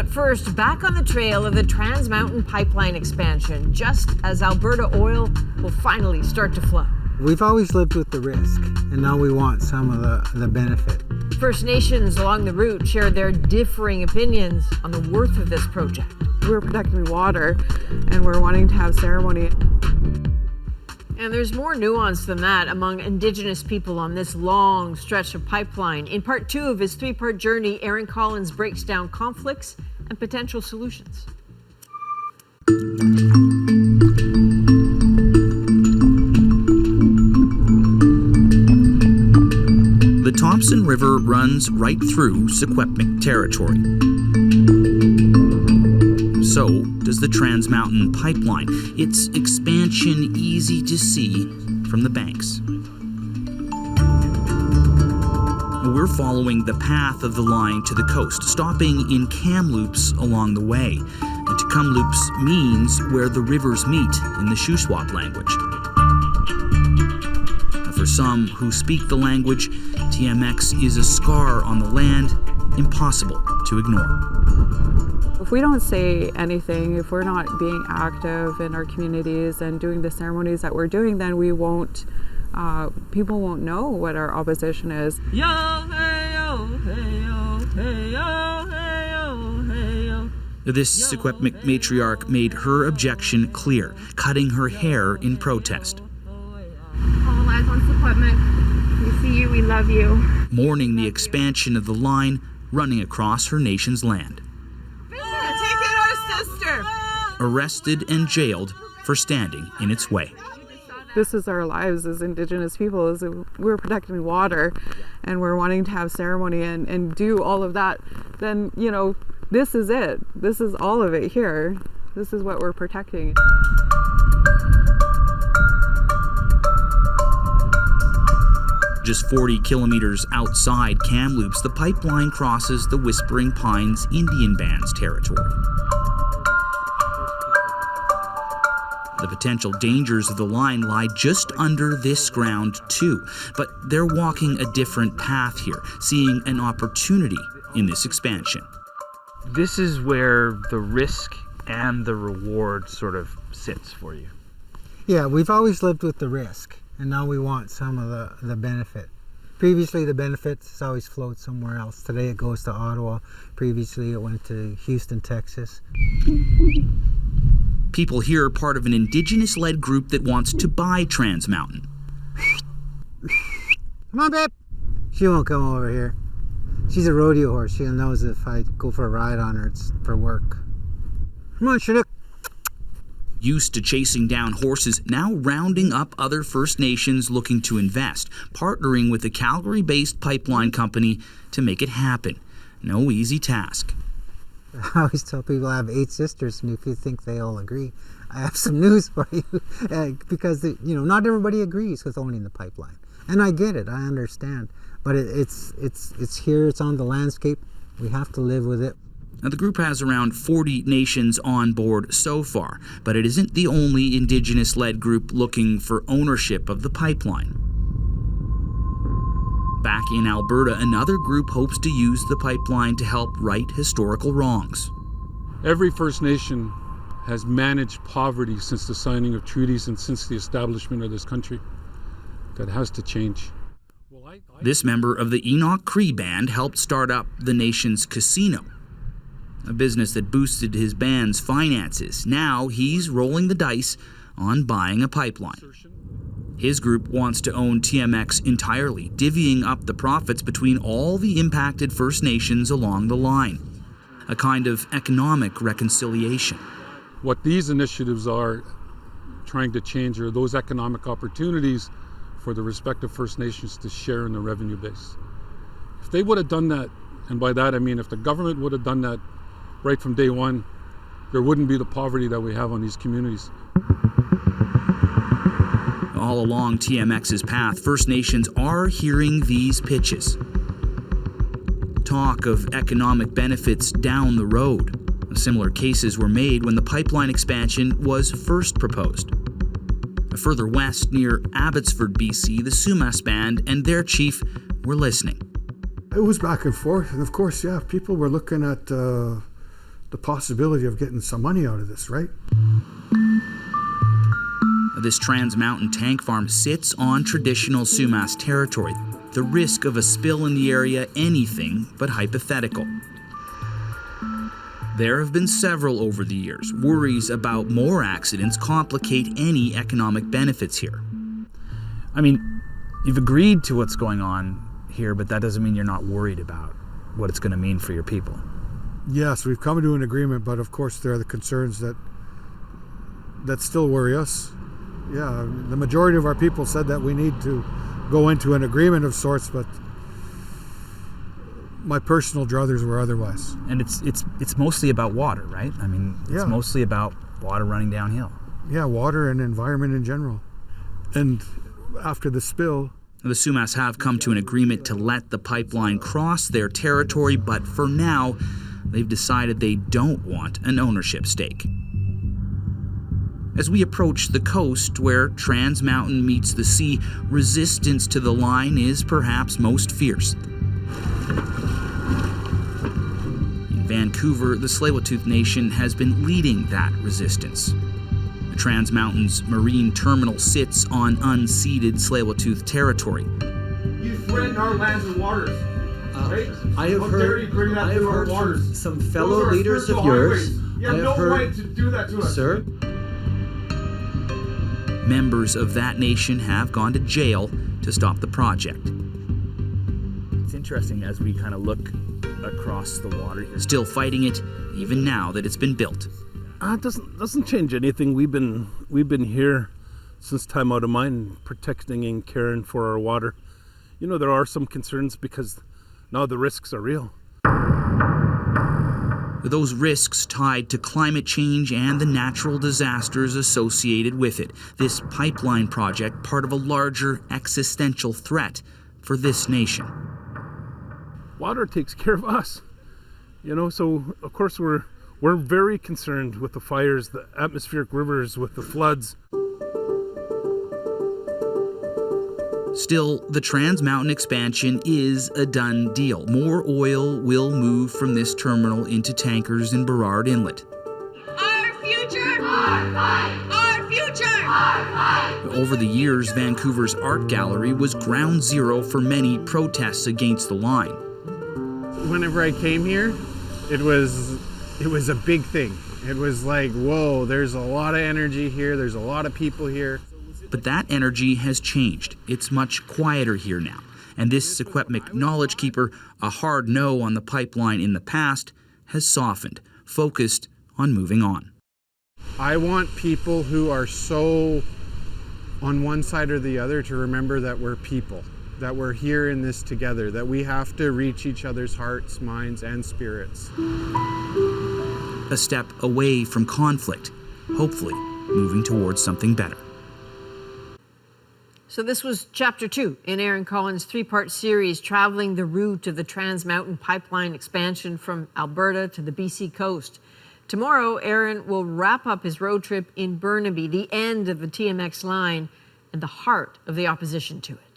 But first, back on the trail of the Trans Mountain Pipeline expansion, just as Alberta oil will finally start to flow. We've always lived with the risk, and now we want some of the benefit. First Nations along the route shared their differing opinions on the worth of this project. We're protecting water, and we're wanting to have ceremony. And there's more nuance than that among Indigenous people on this long stretch of pipeline. In part 2 of his 3-part journey, Aaron Collins breaks down conflicts and potential solutions. The Thompson River runs right through Secwepemc territory. So does the Trans Mountain Pipeline, its expansion easy to see from the banks. We're following the path of the line to the coast, stopping in Kamloops along the way. And Tecumloops means where the rivers meet in the Shuswap language. For some who speak the language, TMX is a scar on the land, impossible to ignore. If we don't say anything, if we're not being active in our communities and doing the ceremonies that we're doing, then we won't, people won't know what our opposition is. This Secwepemc matriarch made her objection clear, cutting her hair in protest. All lands on Secwepemc, we see you, we love you. Mourning the expansion of the line running across her nation's land. Arrested and jailed for standing in its way. This is our lives as Indigenous people, is we're protecting water and we're wanting to have ceremony and do all of that. Then, you know, this is it. This is all of it here. This is what we're protecting. Just 40 kilometers outside Kamloops, the pipeline crosses the Whispering Pines Indian Band's territory. The potential dangers of the line lie just under this ground too, but they're walking a different path here, seeing an opportunity in this expansion. This is where the risk and the reward sort of sits for you. Yeah, we've always lived with the risk, and now we want some of the benefit. Previously, the benefits always flowed somewhere else. Today it goes to Ottawa. Previously, it went to Houston, Texas. People here are part of an Indigenous-led group that wants to buy Trans Mountain. Come on, babe. She won't come over here. She's a rodeo horse. She knows if I go for a ride on her, it's for work. Come on, Chinook. Used to chasing down horses, now rounding up other First Nations looking to invest, partnering with a Calgary-based pipeline company to make it happen. No easy task. I always tell people I have 8 sisters, and if you think they all agree, I have some news for you. Because, you know, not everybody agrees with owning the pipeline. And I get it, I understand. But it's here, it's on the landscape. We have to live with it. Now, the group has around 40 nations on board so far, but it isn't the only Indigenous-led group looking for ownership of the pipeline. Back in Alberta, another group hopes to use the pipeline to help right historical wrongs. Every First Nation has managed poverty since the signing of treaties and since the establishment of this country. That has to change. This member of the Enoch Cree Band helped start up the nation's casino, a business that boosted his band's finances. Now he's rolling the dice on buying a pipeline. His group wants to own TMX entirely, divvying up the profits between all the impacted First Nations along the line. A kind of economic reconciliation. What these initiatives are trying to change are those economic opportunities for the respective First Nations to share in the revenue base. If they would have done that, and by that I mean if the government would have done that right from day one, there wouldn't be the poverty that we have on these communities. All along TMX's path, First Nations are hearing these pitches. Talk of economic benefits down the road. Similar cases were made when the pipeline expansion was first proposed. Further west, near Abbotsford, BC, the Sumas Band and their chief were listening. It was back and forth, and of course, yeah, people were looking at the possibility of getting some money out of this, right? This Trans Mountain tank farm sits on traditional Sumas territory. The risk of a spill in the area anything but hypothetical. There have been several over the years. Worries about more accidents complicate any economic benefits here. I mean, you've agreed to what's going on here, but that doesn't mean you're not worried about what it's going to mean for your people. Yes, we've come to an agreement, but of course there are the concerns that still worry us. Yeah, the majority of our people said that we need to go into an agreement of sorts, but my personal druthers were otherwise. And it's mostly about water, right? I mean, it's mostly about water running downhill. Yeah, water and environment in general. And after the spill, The Sumas have come to an agreement to let the pipeline cross their territory, but for now, they've decided they don't want an ownership stake. As we approach the coast where Trans Mountain meets the sea, resistance to the line is perhaps most fierce. In Vancouver, the Tsleil-Waututh Nation has been leading that resistance. The Trans Mountain's marine terminal sits on unceded Tsleil-Waututh territory. You threaten our lands and waters, right? I have heard some fellow leaders of yours. You have no right to do that to us. Sir? Members of that nation have gone to jail to stop the project. It's interesting as we kind of look across the water here. Still fighting it, even now that it's been built. It doesn't change anything. We've been here since time out of mind, protecting and caring for our water. You know, there are some concerns because now the risks are real. Those risks tied to climate change and the natural disasters associated with it. This pipeline project, part of a larger existential threat for this nation. Water takes care of us, you know, so of course we're very concerned with the fires, the atmospheric rivers, with the floods. Still, the Trans Mountain expansion is a done deal. More oil will move from this terminal into tankers in Burrard Inlet. Our future! Our fight! Our future! Our fight! Over the years, Vancouver's art gallery was ground zero for many protests against the line. Whenever I came here, it was a big thing. It was like, whoa, there's a lot of energy here, there's a lot of people here. But that energy has changed. It's much quieter here now. And this Secwepemc knowledge keeper, a hard no on the pipeline in the past, has softened, focused on moving on. I want people who are so on one side or the other to remember that we're people, that we're here in this together, that we have to reach each other's hearts, minds, and spirits. A step away from conflict, hopefully moving towards something better. So this was chapter 2 in Aaron Collins' 3-part series traveling the route of the Trans Mountain pipeline expansion from Alberta to the BC coast. Tomorrow, Aaron will wrap up his road trip in Burnaby, the end of the TMX line and the heart of the opposition to it.